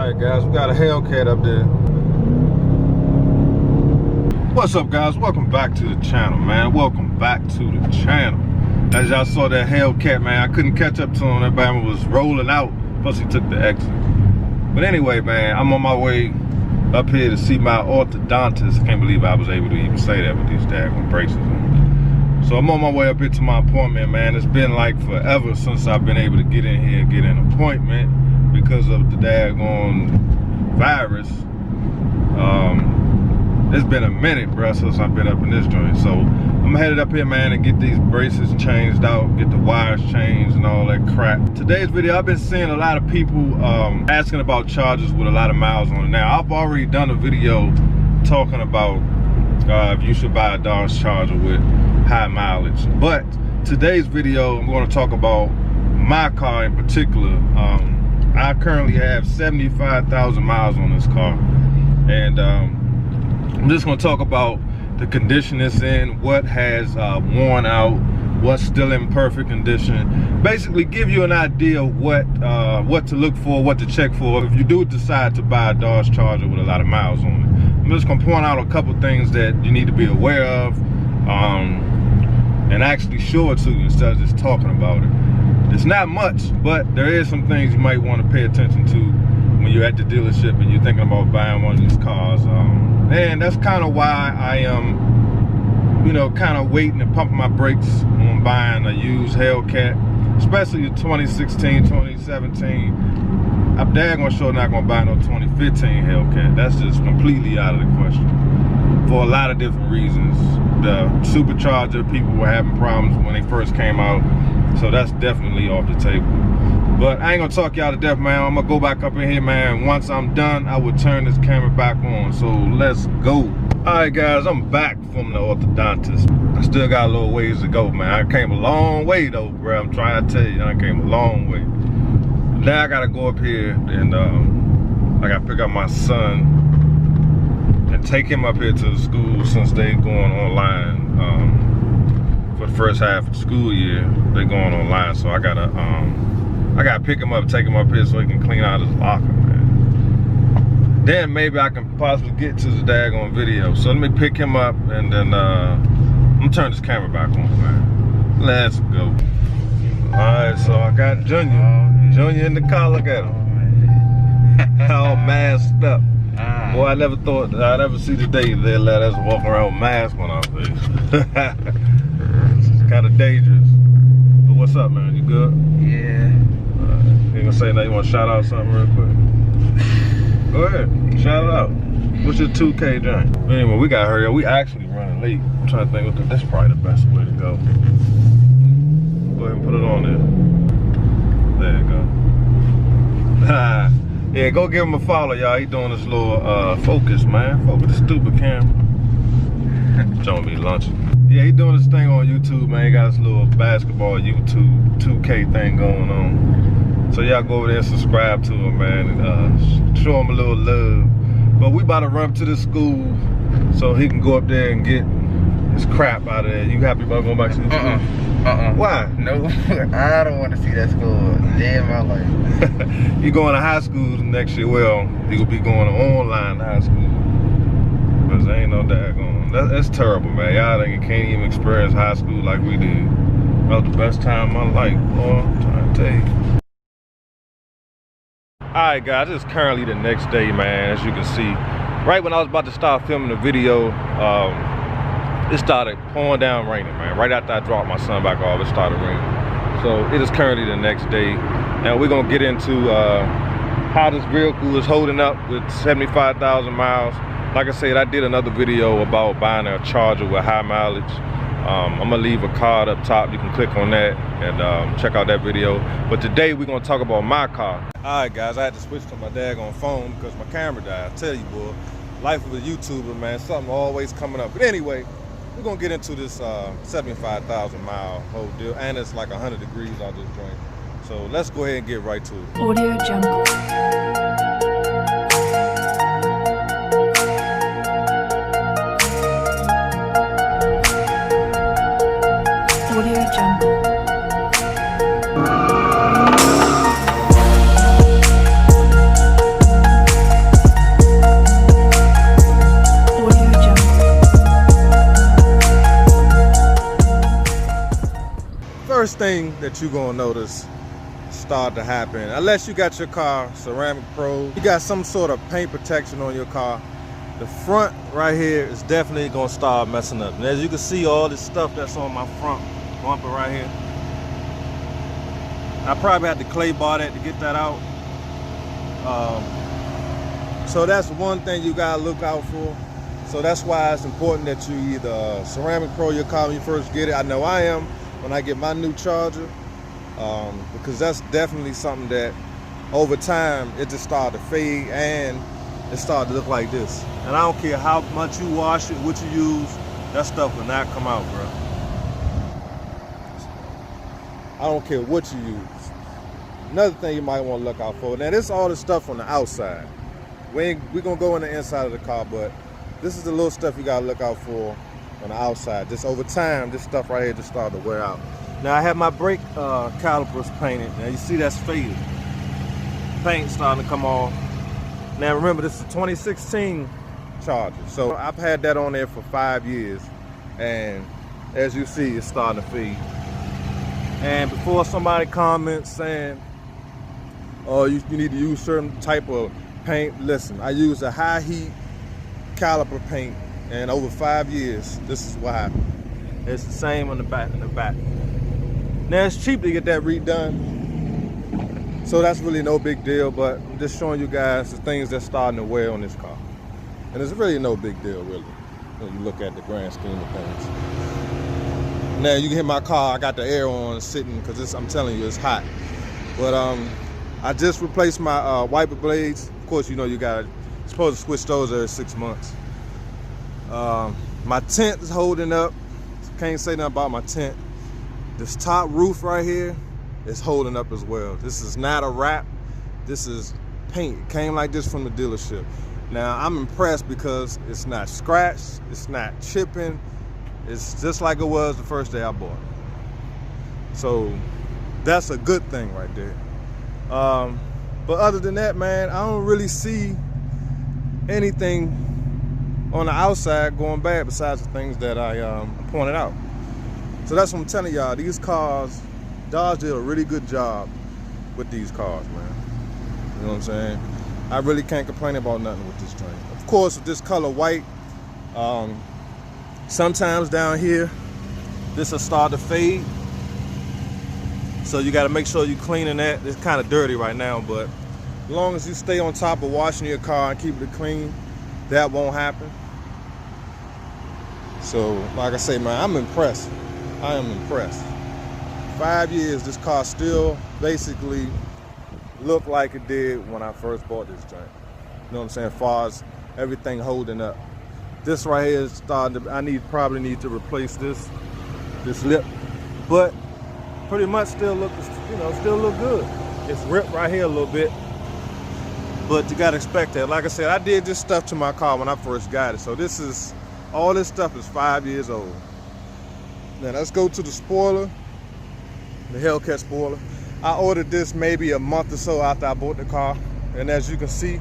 Alright guys, we got a Hellcat up there. What's up guys? Welcome back to the channel, man. Welcome back to the channel. As y'all saw that Hellcat, man, I couldn't catch up to him. That man was rolling out, plus he took the exit. But anyway, man, I'm on my way up here to see my orthodontist. I can't believe I was able to even say that with these daggone braces on. So I'm on my way up here to my appointment, man. It's been like forever since I've been able to get in here and get an appointment because of the daggone virus. It's been a minute, bro, since I've been up in this joint. So I'm headed up here, man, and get these braces changed out, get the wires changed and all that crap. Today's video, I've been seeing a lot of people asking about chargers with a lot of miles on it. Now, I've already done a video talking about if you should buy a Dodge Charger with high mileage. But today's video, I'm going to talk about my car in particular. I currently have 75,000 miles on this car. And I'm just going to talk about the condition it's in, what has worn out, what's still in perfect condition. Basically give you an idea of what to look for, what to check for if you do decide to buy a Dodge Charger with a lot of miles on it. I'm just going to point out a couple things that you need to be aware of and actually show it to you instead of just talking about it. It's not much, but there is some things you might want to pay attention to when you're at the dealership and you're thinking about buying one of these cars. And that's kind of why I am, you know, kind of waiting and pumping my brakes on buying a used Hellcat, especially the 2016, 2017. I'm daggone sure not gonna buy no 2015 Hellcat. That's just completely out of the question for a lot of different reasons. The supercharger, people were having problems when they first came out, so that's definitely off the table. But I ain't gonna talk y'all to death, man. I'm gonna go back up in here, man. Once I'm done, I will turn this camera back on. So let's go. All right, guys, I'm back from the orthodontist. I still got a little ways to go, man. I came a long way though, bro. I'm trying to tell you, I came a long way. Now I gotta go up here and I gotta pick up my son and take him up here to the school since they going online. For the first half of the school year, they going online. So I gotta pick him up, take him up here so he can clean out his locker, man. Then maybe I can possibly get to the daggone video. So let me pick him up and then I'm gonna turn this camera back on, man. Let's go. Alright, so I got Junior. Junior in the car, look at him. All masked up. Boy, I never thought I'd ever see the day they let us walk around with masks on our face. It's kind of dangerous. But what's up, man? You good? Yeah. You gonna say now? You want to shout out something real quick? Go ahead, shout it out. What's your 2K joint? Anyway, we gotta hurry up. We actually running late. I'm trying to think. That's probably the best way to go. Go ahead and put it on there. There you go. Yeah, go give him a follow, y'all. He doing this little focus, man. Focus the stupid camera. Showing me lunching. Yeah, he doing this thing on YouTube, man. He got this little basketball YouTube 2K thing going on. So y'all go over there and subscribe to him, man, and show him a little love. But we about to run to the school so he can go up there and get his crap out of there. You happy about going back to the school? Why? No, I don't want to see that school a day in my life. You going to high school next year? Well, he will be going to online high school. Because there ain't no daggone. That's terrible, man. Y'all can't even experience high school like we did. That was the best time of my life, boy. I'm trying to tell you. Alright guys, it's currently the next day, man, as you can see. Right when I was about to start filming the video, it started pouring down raining, man. Right after I dropped my son back off, it started raining. So it is currently the next day. Now we're gonna get into how this vehicle is holding up with 75,000 miles. Like I said, I did another video about buying a Charger with high mileage. I'm gonna leave a card up top. You can click on that and check out that video. But today we're gonna talk about my car. All right, guys, I had to switch to my daggone phone because my camera died. I tell you, boy, life of a YouTuber, man, something always coming up. But anyway, we're gonna get into this 75,000 mile whole deal, and it's like 100 degrees out this joint. So let's go ahead and get right to it. Audio Jungle. Audio Jungle. thing that you're gonna notice start to happen, unless you got your car ceramic pro, you got some sort of paint protection on your car, the front right here is definitely gonna start messing up. And as you can see, all this stuff that's on my front bumper right here, I probably had to clay bar that to get that out. So that's one thing you gotta look out for. So that's why it's important that you either ceramic pro your car when you first get it. I know I am when I get my new Charger, because that's definitely something that over time it just started to fade and it started to look like this. And I don't care how much you wash it, what you use, that stuff will not come out, bro. I don't care what you use. Another thing you might want to look out for. Now this is all the stuff on the outside. We're gonna go in the inside of the car, but this is the little stuff you gotta look out for on the outside. Just over time, this stuff right here just started to wear out. Now I have my brake calipers painted. Now you see that's faded. Paint starting to come off. Now remember, this is a 2016 Charger. So I've had that on there for 5 years. And as you see, it's starting to fade. And before somebody comments saying, oh, you need to use certain type of paint, listen, I use a high heat caliper paint, and over 5 years, this is what happened. It's the same on the back and the back. Now it's cheap to get that redone, so that's really no big deal, but I'm just showing you guys the things that's starting to wear on this car. And it's really no big deal, really, when you look at the grand scheme of things. Now you can hear my car, I got the air on sitting, because I'm telling you, it's hot. But I just replaced my wiper blades. Of course, you know you're supposed to switch those every 6 months. My tent is holding up. Can't say nothing about my tent. This top roof right here is holding up as well. This is not a wrap. This is paint. It came like this from the dealership. Now I'm impressed because it's not scratched, it's not chipping. It's just like it was the first day I bought it. So that's a good thing right there. But other than that, man, I don't really see anything on the outside going bad besides the things that I pointed out. So that's what I'm telling y'all. These cars, Dodge did a really good job with these cars, man. You know what I'm saying? I really can't complain about nothing with this joint. Of course, with this color white, sometimes down here, this will start to fade. So you got to make sure you're cleaning that. It's kind of dirty right now, but as long as you stay on top of washing your car and keeping it clean, that won't happen. So, like I say, man, I'm impressed. I am impressed. 5 years, this car still basically looked like it did when I first bought this joint. You know what I'm saying? As far as everything holding up. This right here is starting to, probably need to replace this lip. But pretty much still look, still look good. It's ripped right here a little bit, but you gotta expect that. Like I said, I did this stuff to my car when I first got it. So all this stuff is 5 years old. Now let's go to the spoiler, the Hellcat spoiler. I ordered this maybe a month or so after I bought the car. And as you can see,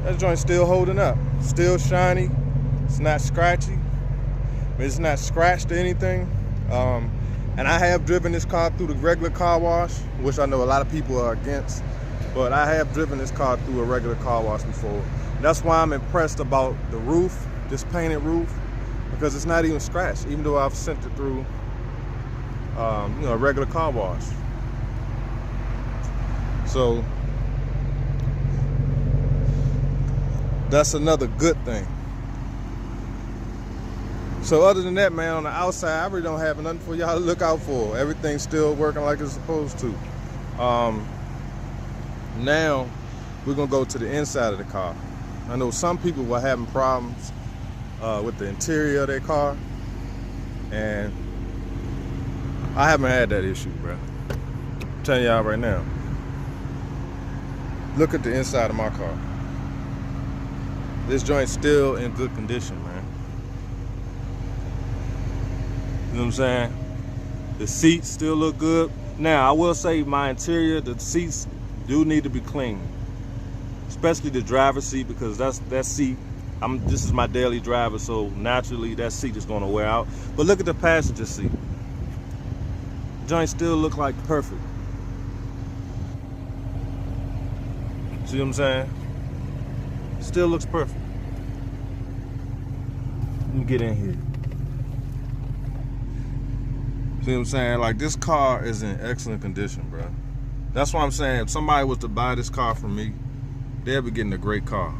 that joint's still holding up. Still shiny, it's not scratchy. It's not scratched or anything. And I have driven this car through the regular car wash, which I know a lot of people are against, but I have driven this car through a regular car wash before. That's why I'm impressed about the roof, this painted roof, because it's not even scratched, even though I've sent it through a regular car wash. So that's another good thing. So other than that, man, on the outside, I really don't have nothing for y'all to look out for. Everything's still working like it's supposed to. Now, we're gonna go to the inside of the car. I know some people were having problems with the interior of their car, and I haven't had that issue, bro. I'm telling y'all right now. Look at the inside of my car. This joint's still in good condition, man. You know what I'm saying? The seats still look good. Now, I will say my interior, the seats do need to be clean. Especially the driver's seat, because that seat, this is my daily driver, so naturally that seat is gonna wear out. But look at the passenger seat. joint still look like perfect. See what I'm saying? Still looks perfect. Let me get in here. See what I'm saying? Like, this car is in excellent condition, bro. That's why I'm saying if somebody was to buy this car from me, they'll be getting a great car.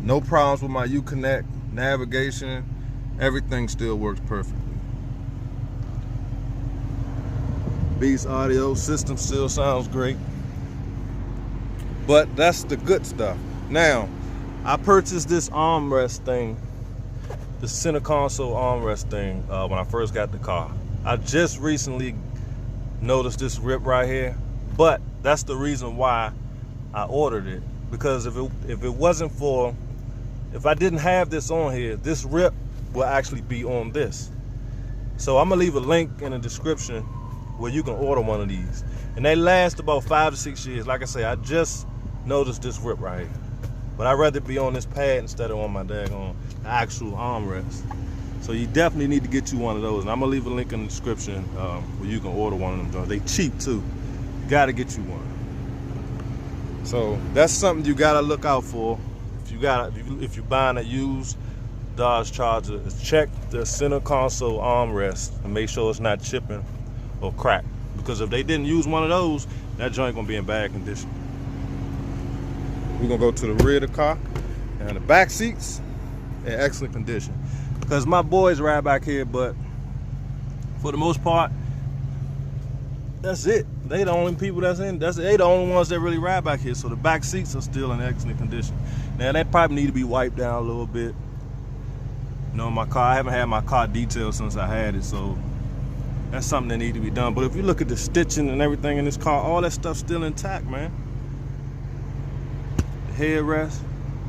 No problems with my Uconnect, navigation, everything still works perfectly. Beats audio system still sounds great. But that's the good stuff. Now, I purchased this armrest thing, the center console armrest thing, when I first got the car. I just recently noticed this rip right here, but that's the reason why I ordered it. Because if it wasn't for, if I didn't have this on here, this rip will actually be on this. So I'm gonna leave a link in the description where you can order one of these. And they last about 5 to 6 years. Like I say, I just noticed this rip right here. But I'd rather be on this pad instead of on my daggone actual armrest. So you definitely need to get you one of those. And I'm gonna leave a link in the description where you can order one of them joints. They cheap too. You gotta get you one. So that's something you gotta look out for. If you're buying a used Dodge Charger, is check the center console armrest and make sure it's not chipping or cracked. Because if they didn't use one of those, that joint gonna be in bad condition. We're gonna go to the rear of the car, and the back seats in excellent condition. Because my boys ride back here, but for the most part, that's it. They the only people that's in. They the only ones that really ride back here. So the back seats are still in excellent condition. Now they probably need to be wiped down a little bit. You know, my car, I haven't had my car detailed since I had it, so that's something that needs to be done. But if you look at the stitching and everything in this car, all that stuff's still intact, man. The headrest,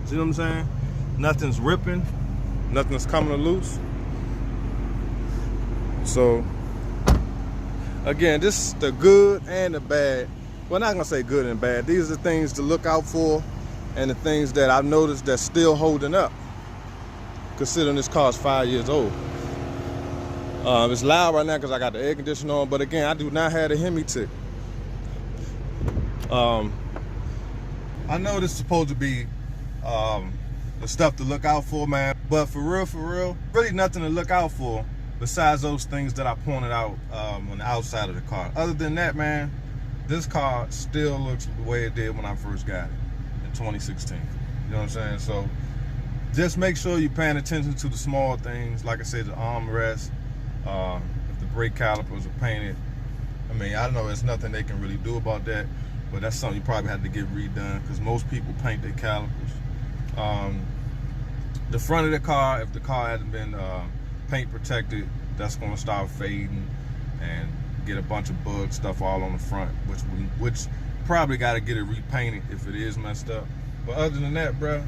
see what I'm saying? Nothing's ripping, nothing's coming loose. So, again, this is the good and the bad. Well, not gonna say good and bad. These are the things to look out for and the things that I've noticed that's still holding up, considering this car is 5 years old. It's loud right now because I got the air conditioner on, but again, I do not have the Hemi tick. I know this is supposed to be the stuff to look out for, man, but for real, really nothing to look out for besides those things that I pointed out on the outside of the car. Other than that, man, this car still looks the way it did when I first got it in 2016. You know what I'm saying? So just make sure you're paying attention to the small things. Like I said, the armrest, if the brake calipers are painted. I mean, I know there's nothing they can really do about that, but that's something you probably have to get redone because most people paint their calipers. The front of the car, if the car hasn't been paint protected, that's going to start fading and get a bunch of bug stuff all on the front, which probably got to get it repainted if it is messed up. But other than that, bruh,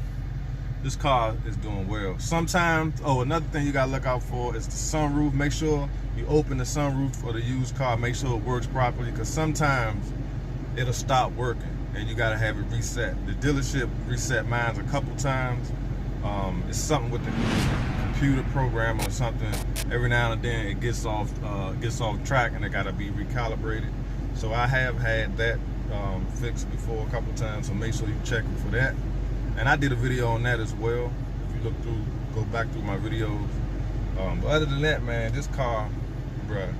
this car is doing well. Sometimes, another thing you gotta look out for is the sunroof. Make sure you open the sunroof for the used car. Make sure it works properly, because sometimes it'll stop working and you gotta have it reset. The dealership reset mine a couple times. It's something with the computer program or something. Every now and then it gets off track and it gotta be recalibrated. So I have had that fixed before a couple times, so make sure you check for that. And I did a video on that as well. If you go back through my videos. But other than that, man, this car, bruh,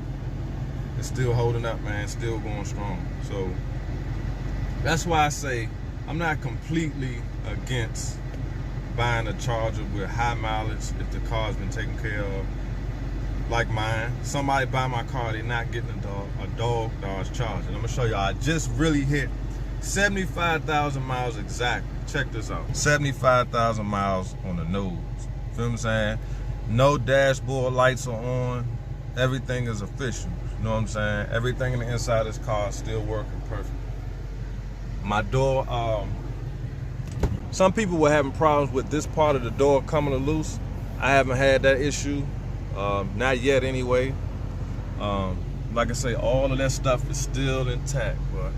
it's still holding up, man. Still going strong. So that's why I say I'm not completely against buying a Charger with high mileage if the car's been taken care of. Like mine, somebody buy my car, they're not getting a dog Dodge Charger. And I'm gonna show you, I just really hit 75,000 miles exactly. Check this out. 75,000 miles on the nose. Feel what I'm saying? No dashboard lights are on. Everything is official. You know what I'm saying? Everything in the inside of this car is still working perfect. My door, some people were having problems with this part of the door coming loose. I haven't had that issue. Not yet anyway. Like I say, all of that stuff is still intact, but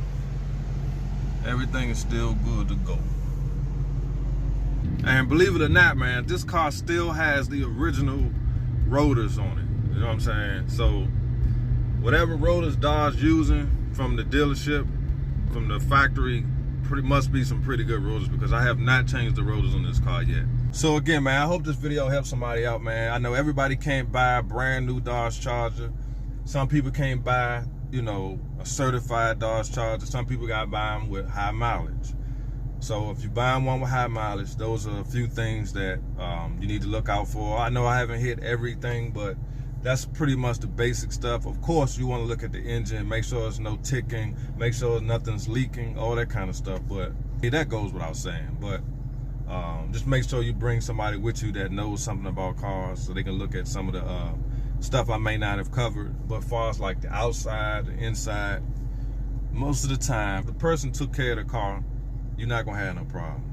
everything is still good to go. And believe it or not, man, this car still has the original rotors on it. You know what I'm saying? So whatever rotors Dodge using from the dealership, from the factory, must be some pretty good rotors, because I have not changed the rotors on this car yet. So again, man, I hope this video helps somebody out, man. I know everybody can't buy a brand new Dodge Charger. Some people can't buy, you know, a certified Dodge Charger. Some people gotta buy them with high mileage. So if you're buying one with high mileage, those are a few things that you need to look out for. I know I haven't hit everything, but that's pretty much the basic stuff. Of course, you want to look at the engine, make sure there's no ticking, make sure nothing's leaking, all that kind of stuff. But hey, that goes without saying. But just make sure you bring somebody with you that knows something about cars, so they can look at some of the stuff I may not have covered. But as far as like the outside, the inside, most of the time, if the person took care of the car, you're not gonna have no problems.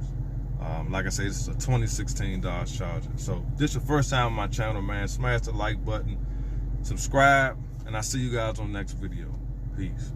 Like I say, this is a 2016 Dodge Charger. So if this is your first time on my channel, man, smash the like button, subscribe, and I'll see you guys on the next video. Peace.